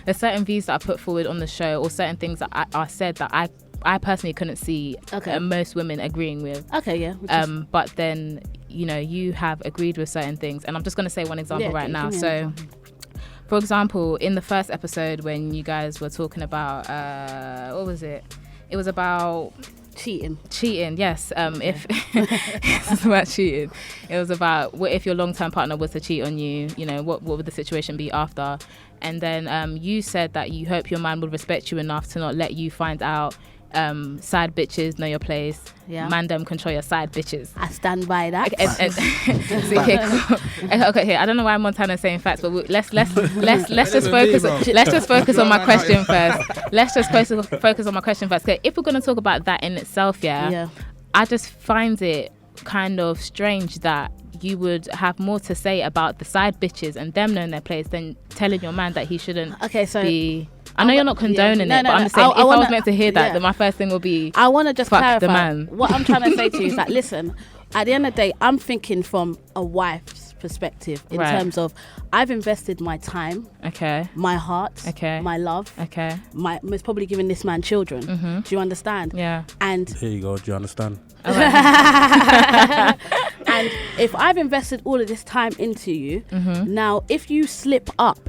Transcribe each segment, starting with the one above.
there's certain views that I put forward on the show, or certain things that I said that I personally couldn't see most women agreeing with. Okay, yeah. But then, you know, you have agreed with certain things, and I'm just going to say one example right now. So, for example, in the first episode when you guys were talking about, what was it? It was about cheating, yes. If it was about cheating, it was about what if your long-term partner was to cheat on you, you know, what would the situation be after? And then you said that you hope your man would respect you enough to not let you find out. Side bitches know your place. Yeah. Mandem control your side bitches. I stand by that. Okay, here I don't know why Montana's saying facts, but let's just focus on my question first. Let's just focus on my question first. Okay, if we're gonna talk about that in itself, I just find it kind of strange that you would have more to say about the side bitches and them knowing their place than telling your man that he shouldn't be. I know you're not condoning it, but I'm just saying, if I was meant to hear that, then my first thing will be, I want to just fuck clarify. the man. What I'm trying to say to you is that, listen, at the end of the day, I'm thinking from a wife's perspective in terms of, I've invested my time, my heart, my love, most probably giving this man children. Do you understand? Yeah. And here you go. Do you understand? And if I've invested all of this time into you, now if you slip up,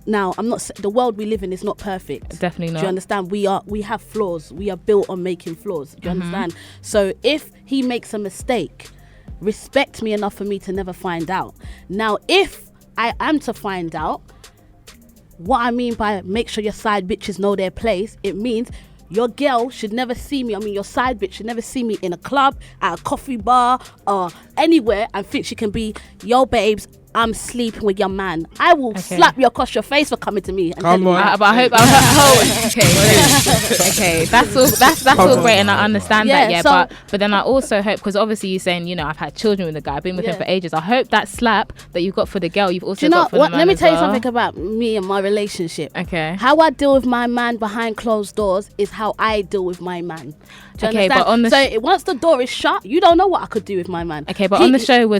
now I'm not. The world we live in is not perfect. Definitely not. Do you understand? We have flaws. We are built on making flaws. Do you understand? So if he makes a mistake, respect me enough for me to never find out. Now, if I am to find out, what I mean by make sure your side bitches know their place, it means your girl should never see me. I mean, your side bitch should never see me in a club, at a coffee bar, or anywhere and think she can be, yo, babes, I'm sleeping with your man. I will slap you across your face for coming to me. And come on. But I hope. Okay. That's all great, and I understand that. So, but then I also hope, because obviously you're saying, you know, I've had children with the guy, I've been with him for ages. I hope that slap that you've got for the girl, you've also got for the man. Let me tell you something about me and my relationship. Okay. How I deal with my man behind closed doors is how I deal with my man. But on the once the door is shut, you don't know what I could do with my man. Okay, but on the show we're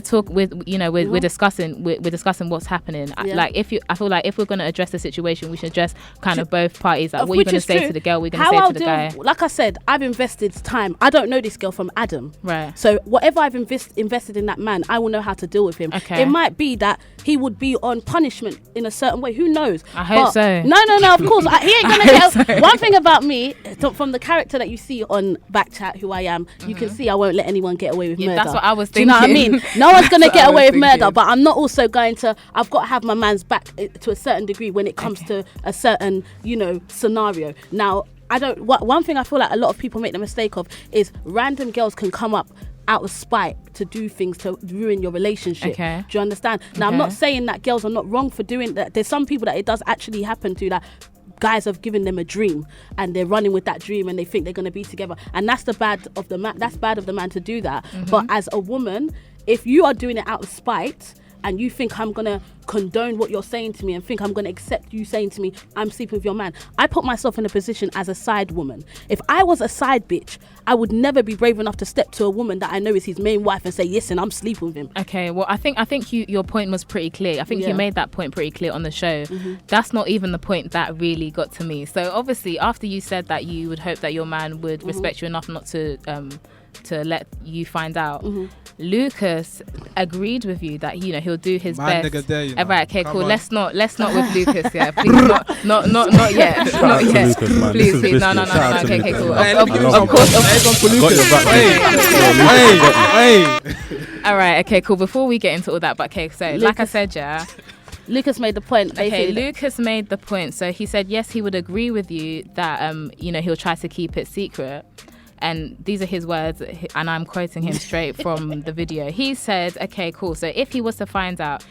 discussing what's happening. Like I feel like if we're going to address the situation, we should address kind of both parties. Like, what are you going to say to the girl? We're going to say to the guy. Like I said, I've invested time. I don't know this girl from Adam. Right. So whatever I've invested in that man, I will know how to deal with him. Okay. It might be that he would be on punishment in a certain way. Who knows? I hope so. No. Of course, he ain't gonna get. One thing about me, from the character that you see on BKChat, who I am, you can see I won't let anyone get away with murder. That's what I was thinking. Do you know what I mean? No one's gonna get away with murder, but I'm not also going to. I've got to have my man's back to a certain degree when it comes to a certain, scenario. Now, one thing I feel like a lot of people make the mistake of is random girls can come up out of spite to do things to ruin your relationship. Do you understand? Now, I'm not saying that girls are not wrong for doing that. There's some people that it does actually happen to, that guys have given them a dream and they're running with that dream and they think they're going to be together, and that's bad of the man to do that. But as a woman, if you are doing it out of spite and you think I'm going to condone what you're saying to me and think I'm going to accept you saying to me, I'm sleeping with your man, I put myself in a position as a side woman. If I was a side bitch, I would never be brave enough to step to a woman that I know is his main wife and say, listen, I'm sleeping with him. Okay, well, I think your point was pretty clear. I think you made that point pretty clear on the show. That's not even the point that really got to me. So obviously, after you said that you would hope that your man would respect you enough not to let you find out, Lucas agreed with you that he'll do his best. Right, okay, cool. Let's not with Lucas, yeah. Please, not yet. Not yet. Please, no. Okay, cool. Of course. All right, okay, cool. Before we get into all that, but okay, so Lucas, like I said, yeah. Lucas made the point. Okay, Lucas made the point. So he said, yes, he would agree with you that he'll try to keep it secret. And these are his words, and I'm quoting him straight from the video. He said, okay, cool. So if he were to find out,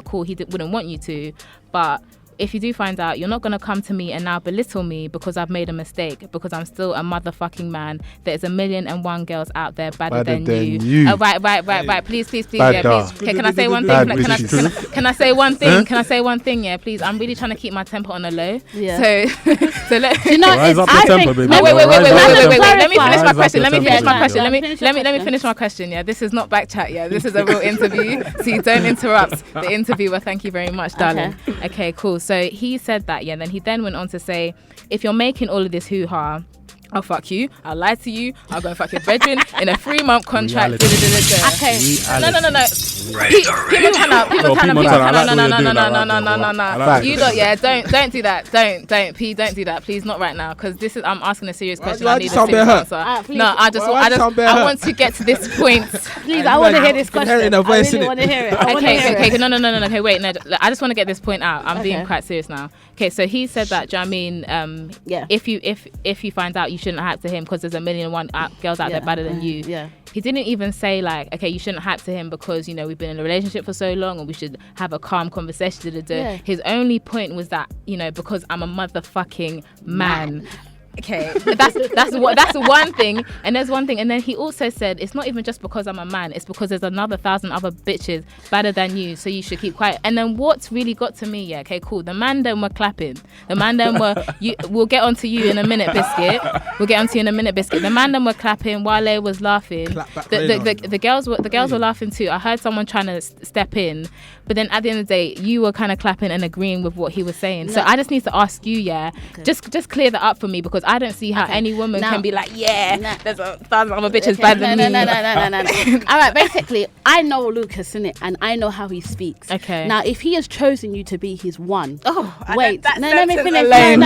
cool, he wouldn't want you to. But if you do find out, you're not going to come to me and now belittle me because I've made a mistake, because I'm still a motherfucking man. There's 1,000,001 girls out there better than you. Right. Please. Yeah, please. Okay, can I say one thing? Can I say one thing? Can I say one thing? Yeah, please. I'm really trying to keep my temper on the low. Yeah. So let rise up your temper, baby. Wait. Let me finish my question. Yeah, this is not BKChat. Yeah, this is a real interview. So you don't interrupt the interviewer. Thank you very much, darling. Okay, cool. So he said that, and then he then went on to say, if you're making all of this hoo-ha, I'll fuck you, I'll lie to you, I'll go and fuck your brethren in a 3-month contract. Okay. No. People turn up. No. You don't, don't do that. Don't do that. Please, not right now, because this is, I'm asking a serious question. I need a serious answer. I want to get to this point. Please, I want to hear this question. I really want to hear it. Okay, no. Okay, wait, no. I just want to get this point out. I'm being quite serious now. Okay, so he said that, do you know what I mean? If you find out, you shouldn't hype to him because there's 1,000,001 girls out there better than you. Yeah. He didn't even say like, okay, you shouldn't hype to him because, you know, we've been in a relationship for so long and we should have a calm conversation. Yeah. His only point was that, you know, because I'm a motherfucking man. Okay, that's one thing, and there's one thing, and then he also said it's not even just because I'm a man, it's because there's another 1,000 other bitches better than you, so you should keep quiet. And then what's really got to me, okay, cool, the man them were clapping, the man them were, we'll get onto you in a minute, Biskit. The man them were clapping, Wale was laughing, the girls were laughing too. I heard someone trying to step in, but then at the end of the day, you were kind of clapping and agreeing with what he was saying. So I just need to ask you, just clear that up for me, because I don't see how any woman can be like, there's 1,000 other bitches better than me. No. All right, basically, I know Lucas, innit, and I know how he speaks. Okay. Now, if he has chosen you to be his one, wait, let me finish. No.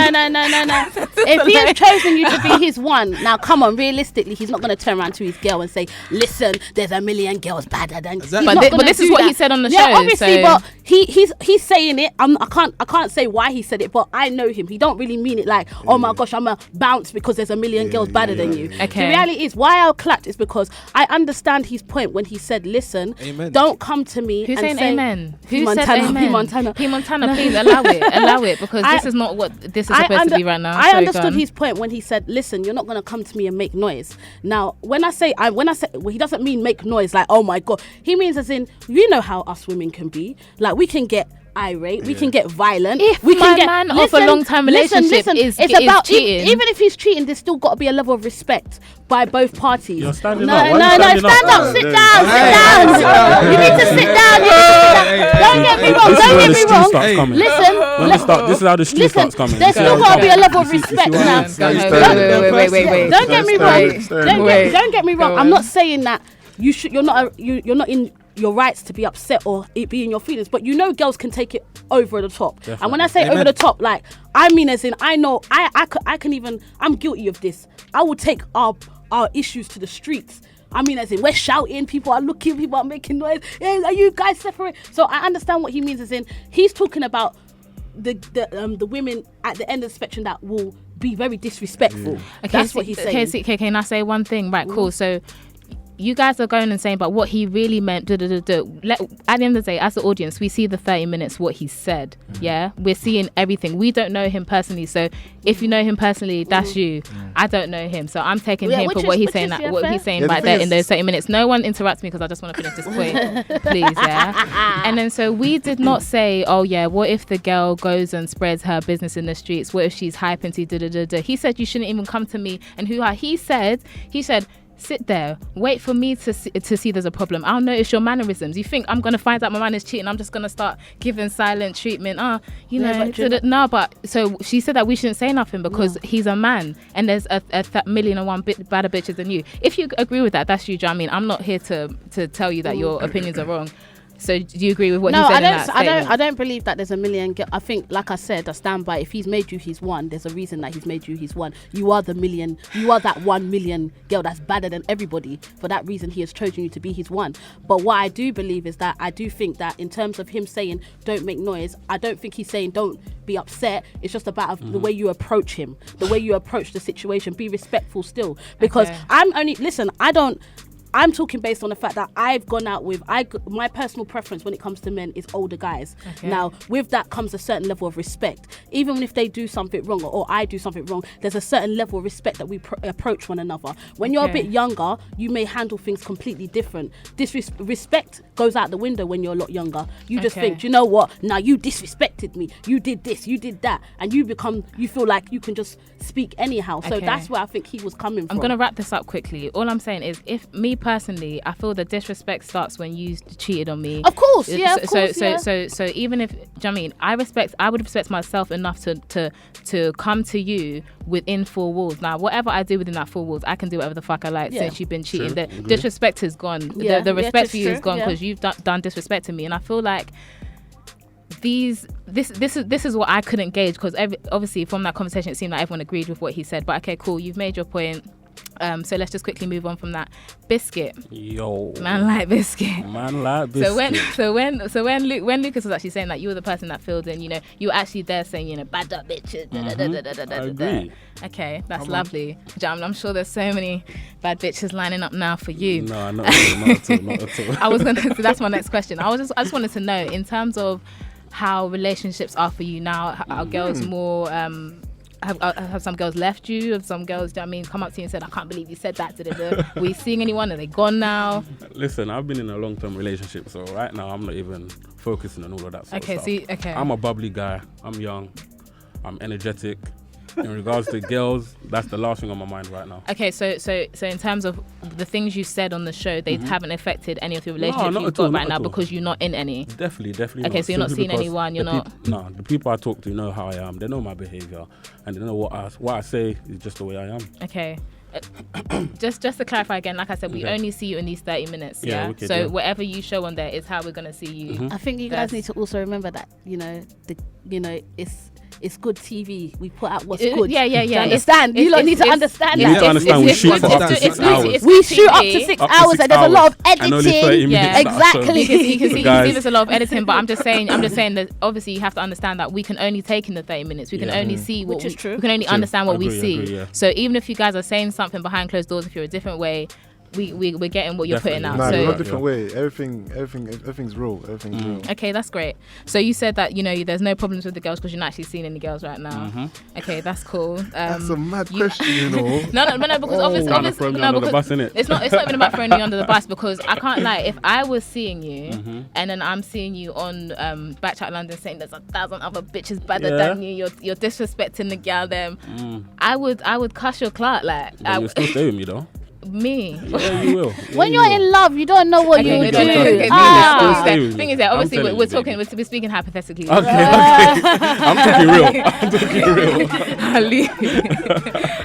If he has chosen you to be his one, now come on, realistically, he's not going to turn around to his girl and say, listen, there's 1,000,000 girls better than you. But this is what he said on the show. Yeah, obviously, but he's saying it. I can't say why he said it, but I know him. He don't really mean it like, oh my gosh, I'm a bounce because there's 1,000,000 girls better than you. Okay. The reality is, why I'll clapped is because I understand his point when he said, listen, don't come to me. Who's saying say, amen? Who said amen? P. Montana, please allow it, because this is not what this is supposed to be right now. I understood his point when he said, listen, you're not going to come to me and make noise. Now, when I say, he doesn't mean make noise like, oh my God. He means as in, you know how us women can be. Like, we can get irate, we can get violent. If we can man off a long-term relationship is cheating, even if he's cheating, there's still got to be a level of respect by both parties. You're standing no, up. Stand up, sit down. You need to sit down. Don't get me wrong. Listen, this is how the street starts coming. There's still got to be a level of respect now. Wait. Don't get me wrong. Don't get me wrong. I'm not saying that you're not in your rights to be upset or it be in your feelings, but you know girls can take it over the top. Definitely. And when I say over the top, like, I mean as in, I know I can even, I'm guilty of this. I will take our issues to the streets. I mean as in, we're shouting, people are looking, people are making noise, hey, are you guys separate? So I understand what he means as in, he's talking about the women at the end of the spectrum that will be very disrespectful. That's what he's saying. Okay, can I say one thing? Right, cool. So you guys are going and saying about what he really meant. At the end of the day, as the audience, we see the 30 minutes what he said. Yeah, we're seeing everything. We don't know him personally, so if you know him personally, that's you. I don't know him, so I'm taking him for what he's saying. What he's saying right there in those 30 minutes. No one interrupts me because I just want to finish this point, please. Yeah. And then so we did not say, oh yeah, what if the girl goes and spreads her business in the streets? What if she's hyping to He said you shouldn't even come to me and hoo-ha. He said. Sit there, wait for me to see there's a problem. I'll notice your mannerisms. You think I'm going to find out my man is cheating, I'm just going to start giving silent treatment. But so she said that we shouldn't say nothing because he's a man and there's a 1,000,001 better bitches than you. If you agree with that, that's you. Do you know what I mean? I'm not here to tell you that your opinions are wrong. So do you agree with what he said in that statement? I don't believe that there's 1,000,000. I think, like I said, I stand by. If he's made you his one, there's a reason that he's made you his one. You are the 1,000,000. You are that 1,000,000 girl that's better than everybody. For that reason, he has chosen you to be his one. But what I do believe is that I do think that in terms of him saying don't make noise, I don't think he's saying don't be upset. It's just about the way you approach him, the way you approach the situation. Be respectful still, because I'm talking based on the fact that I've gone out with, my personal preference when it comes to men is older guys. Okay. Now, with that comes a certain level of respect. Even if they do something wrong or I do something wrong, there's a certain level of respect that we approach one another. When you're a bit younger, you may handle things completely different. Respect goes out the window when you're a lot younger. You just think, you know what? Now you disrespected me. You did this, you did that. And you feel like you can just speak anyhow. So that's where I think he was coming from. I'm going to wrap this up quickly. All I'm saying is, if me personally, I feel the disrespect starts when you cheated on me. Of course, yeah. So even if, do you know what I mean? I would respect myself enough to come to you within 4 walls. Now, whatever I do within that 4 walls, I can do whatever the fuck I like since you've been cheating. The disrespect is gone. Yeah. The respect for you true. is gone because you've done disrespect to me, and I feel like this is what I couldn't gauge, because obviously from that conversation it seemed like everyone agreed with what he said. But okay, cool, you've made your point. So let's just quickly move on from that. Biskit. Yo. Man like Biskit. So when Lucas was actually saying that you were the person that filled in, you know, you were actually there saying, you know, bad up bitches. I agree. Okay, that's lovely. I'm sure there's so many bad bitches lining up now for you. No, not at all. That's my next question. I just wanted to know, in terms of how relationships are for you now, are girls more have some girls left you? Have some girls, do you know what I mean, come up to you and said, I can't believe you said that? Were you seeing anyone? Are they gone now? Listen, I've been in a long-term relationship, so right now I'm not even focusing on all of that sort of stuff. Okay. I'm a bubbly guy. I'm young. I'm energetic. In regards to girls, that's the last thing on my mind right now. Okay, so in terms of the things you said on the show, they haven't affected any of your relationships you've got right now because you're not in any? Definitely okay, not. so you're not seeing anyone, you're not? No, the people I talk to know how I am. They know my behaviour, and they know what I say is just the way I am. Okay. Just to clarify again, like I said, we only see you in these 30 minutes, yeah? Wicked, so whatever you show on there is how we're going to see you. I think you guys need to also remember that, it's good TV. We put out what's good. Yeah. Do you understand? You lot need to understand that. You need to understand we shoot for up to 6 hours. We shoot up to 6 hours and there's a lot of editing. And only 30 minutes. Exactly. You can see there's a lot of editing, but I'm just saying that obviously you have to understand that we can only take in the 30 minutes. We can only see what is true. We can only understand what we see. Agree, yeah. So even if you guys are saying something behind closed doors, if you're a different way, we're getting what you're putting out. No, so not a different way. Everything's real. Everything's real. Okay, that's great. So you said that, there's no problems with the girls because you're not actually seeing any girls right now. Okay, that's cool. That's a mad question, No, because obviously under the bus, innit? It's not even about throwing you under the bus, because I can't lie. If I was seeing you and then I'm seeing you on BKChat London saying there's 1,000 other bitches better than you, you're disrespecting the girl, them, I would cuss your clout, like. But you'll still stay with me though. Me? Yeah, you will. When you're in love, you don't know what you do. Thing is that obviously we're speaking hypothetically. Okay. I'm talking real.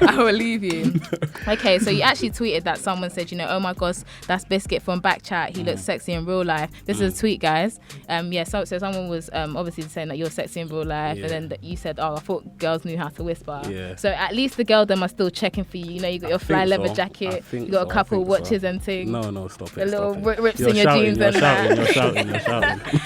I will leave you. Okay, so you actually tweeted that someone said, oh my gosh, that's Biskit from BKChat. He looks sexy in real life. This is a tweet, guys. So someone was obviously saying that you're sexy in real life, and then you said, I thought girls knew how to whisper. Yeah. So at least the girl them are still checking for you. You got your fly leather jacket. You got a couple watches and things. No, stop it. The little rips you're in your jeans and that. You're shouting.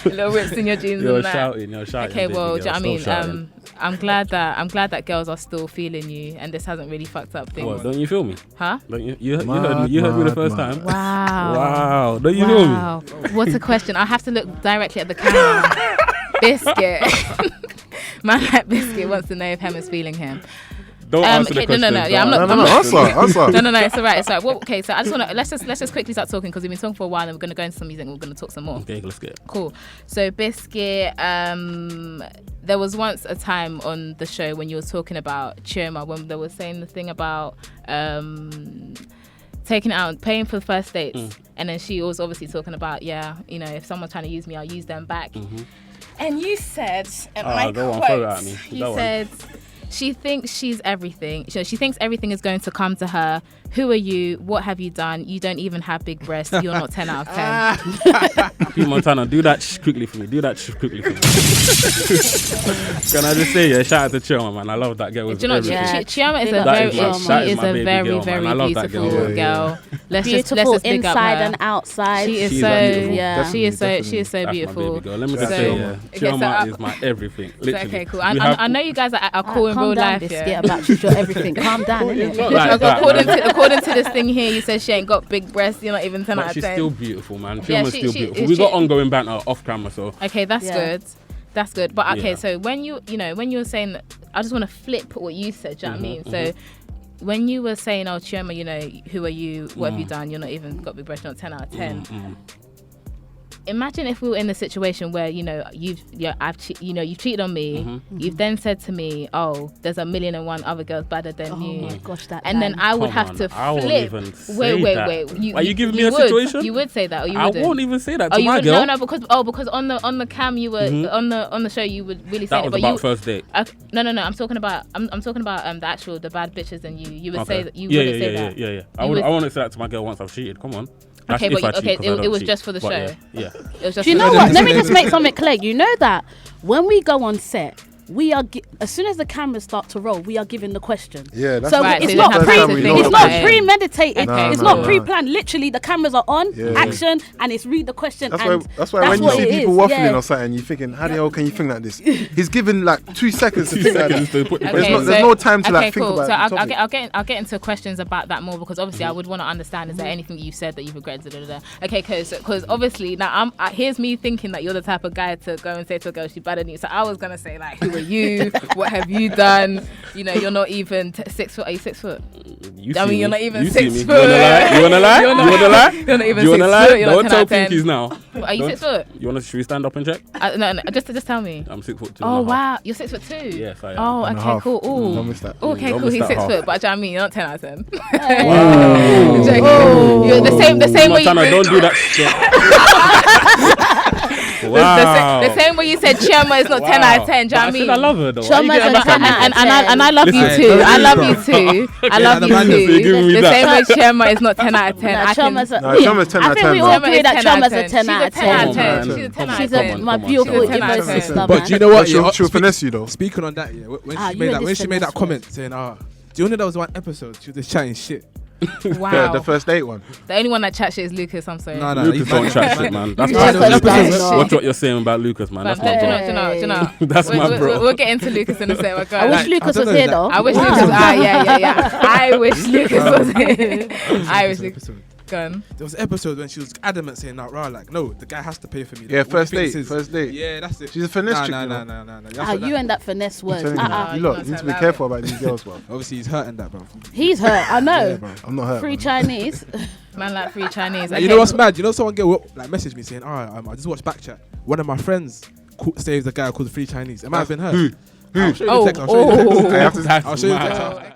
Little rips in your jeans and that. You're shouting. Okay, well, do you know what I mean? I'm glad that girls are still feeling you, and this hasn't really fucked up things. What, don't you feel me? Huh? Don't you heard me the first time. Wow. Don't you feel me? What a question. I have to look directly at the camera. Biskit. Man like Biskit wants to know if Hemah's feeling him. Don't answer the question. No. Yeah, I'm not. Answer. No. It's alright. Well, okay. So I just want to let's just quickly start talking, because we've been talking for a while, and we're going to go into some music and we're going to talk some more. Okay, let's get it. Cool. So Biskit, there was once a time on the show when you were talking about Hemah, when they were saying the thing about taking it out, paying for the first dates, and then she was obviously talking about if someone's trying to use me, I'll use them back. And you said, you said, she thinks she's everything. She thinks everything is going to come to her. Who are you? What have you done? You don't even have big breasts. You're not 10 out of 10. Pete Montana, do that quickly for me. Can I just say, shout out to Hemah, man. I love that girl. Hemah is a very, very beautiful girl. Beautiful inside and outside. She is so beautiful. Let me just say, Hemah is my everything. Literally. Okay, cool. I know you guys are cool in real life. Yeah, about your everything. Calm down, innit? According to this thing here, you said she ain't got big breasts. You're not even 10 out of 10. She's still beautiful, man. Hemah's still beautiful. We got ongoing banter off camera, so. Okay, that's good. That's good. But okay, so when you were saying, I just want to flip what you said. Do you know what I mean? So when you were saying, oh, Hemah, who are you? What have you done? You're not even got big breasts. You're not 10 out of 10. imagine if we were in a situation where you've cheated on me. You've then said to me, "Oh, there's 1,000,001 other girls better than you." Oh my gosh, that. And then I would have to I won't flip. even say that. Wait. Are you giving me a would. situation? You would say that, or you I wouldn't? won't even say that to my girl. No, because on the cam you were on the show you would really say That it. was But about first date. No. I'm talking about the bad bitches, and you would say that you yeah, wouldn't say yeah, that. Yeah. I want to say that to my girl once I've cheated. Come on. That's Okay, if I but cheat, 'cause I don't it was cheat. just for the But show. Yeah. It was just Do you for know the what? show. Let me just make something clear. You know that when we go on set, we are as soon as the cameras start to roll, we are given the question. Yeah, that's So Right, it's so not you don't have to think it's about not it. premeditated. Okay, It's cool. not pre-planned. Literally, the cameras are on, Yeah. action, and it's read the question. That's and why. That's why when you what see it people is, waffling yeah. or something, you're thinking, how the hell can you think like this? He's given like 2 seconds to think like this. There's no time to like think cool. about So the topic. I'll get into questions about that more, because obviously I would want to understand, is there anything you said that you've regretted? Okay, because obviously now here's me thinking that you're the type of guy to go and say to a girl she's better than you. So I was gonna say like, who are you? What have you done? You're not even 6 foot. Are you 6 foot? You're not even 6 foot. You wanna lie? You're not even 6 foot. You're Don't not tell 10 out of 10. pinkies now. Are you 6 foot? Should we stand up and check? No, just tell me. I'm 6'2". Oh wow, you're 6'2". Yes, I am. Oh, And a okay, half. cool. Ooh. Don't miss that. Okay, Don't cool. miss He's that 6 half. foot, but I mean, you're not 10 out of 10. Wow. You're the same way. Montana, don't do that shit. Wow. The same way you said Chioma is not 10 out of 10. Do you know what I mean? I love her though. Chioma is a 10 out of 10. And I love you Listen, too. I don't love do you that. too. I love the man you just giving me too. The that. same way Chioma is not 10 out of 10. Nah, I can- Chiama's a- Nah, yeah. Chiama's 10 I out of think 10, we bro. all agree that Chioma Chiama's a is 10 out of 10 out of 10. 10. She's a 10 out She's of 10. my Come on, beautiful Chioma. Igbo 10 sister, out of 10. But man. do you know what? She'll finesse you though. Speaking on that, yeah, when Ah, she you made and that, this when she made that finesse comment saying, do you know there was one episode she was just chatting shit? Wow. The first date one. The only one that chat shit is Lucas, I'm sorry. No, Lucas he's don't mad. chat shit, man. That's Lucas my don't chat bro. shit. Watch what you're saying about Lucas, man. That's my Do bro. you know? That's my bro. We'll get into Lucas in a second. I wish Lucas don't was know here that. though. I wish Wow. Lucas. Yeah. I wish Lucas was here. I wish Lucas. Gone. There was an episode when she was adamant saying, like, no, the guy has to pay for me. Yeah, Like, what first do you think date. this is? First date. Yeah, that's it. She's a finesse chick. No. you know. That's what You and that finesse I'm word. telling you, Uh-uh. you lot You need to can't be allow careful about these girls, bro. Obviously, he's hurting that, bro. He's hurt. I know. Yeah, bro. I'm not hurt. Free man. Chinese. Man like free Chinese. You know what's mad? You know someone messaged me saying, I just watched Backchat. One of my friends saves a guy called Free Chinese. It might have been her. Who? I'll show you the text. I'll show you the text. I have to. That's I'll show you the mad. text. Oh, okay.